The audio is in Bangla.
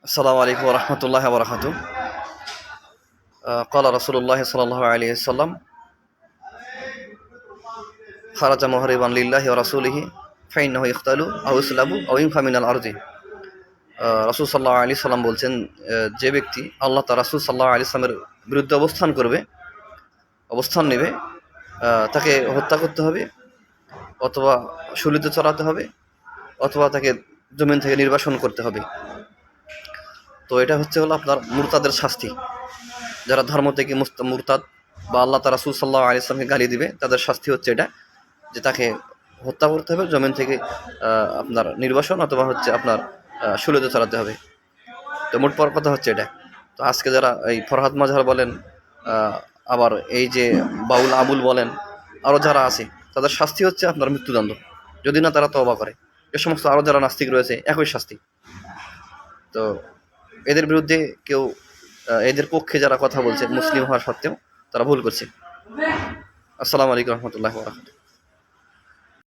আসসালামু আলাইকুম ওয়া রাহমাতুল্লাহি ওয়া বারাকাতুহু। ক্বালা রাসূলুল্লাহ সাল্লাল্লাহু আলাইহি ওয়াসাল্লাম খারাজা মুহারিবান লিল্লাহি ওয়া রাসূলিহি ফাইন্নাহু ইখতালু আও ইসলাবু আও ইউনফা মিনাল আরদি। রাসূল সাল্লাল্লাহু আলাইহি সাল্লাম বলছেন, যে ব্যক্তি আল্লাহ তার রাসূল সাল্লাল্লাহু আলাইহি সাল্লামের বিরুদ্ধে অবস্থান নেবে, তাকে হত্যা করতে হবে, অথবা শূলিতে চড়াতে হবে, অথবা তাকে জমিন থেকে নির্বাসন করতে হবে। তো এটা হলো আপনার মুরতাদের শাস্তি। যারা ধর্ম থেকে মুরতাদ বা আল্লাহ তার রাসূল সাল্লাল্লাহু আলাইহি ওয়াসাল্লামকে গালি দিবে, তাদের শাস্তি হচ্ছে এটা, যে তাকে হত্যা করতে হবে, জমিন থেকে আপনার নির্বাসন, অথবা আপনার শূলিতে চড়াতে হবে। তো মোট পর কথা হচ্ছে এটা। তো আজকে যারা এই ফরহাদ মাজহার বলেন, আবার এই যে বাউল আবুল বলেন, আরও যারা আছে, তাদের শাস্তি হচ্ছে আপনার মৃত্যুদণ্ড, যদি না তারা তওবা করে। এ সমস্ত আরও যারা নাস্তিক রয়েছে, একই শাস্তি। তো এদের বিরুদ্ধে কেউ, এদের পক্ষে যারা কথা বলছে মুসলিম হওয়া সত্ত্বেও, তারা ভুল করছে। আসসালামু আলাইকুম রহমতুল্লাহ।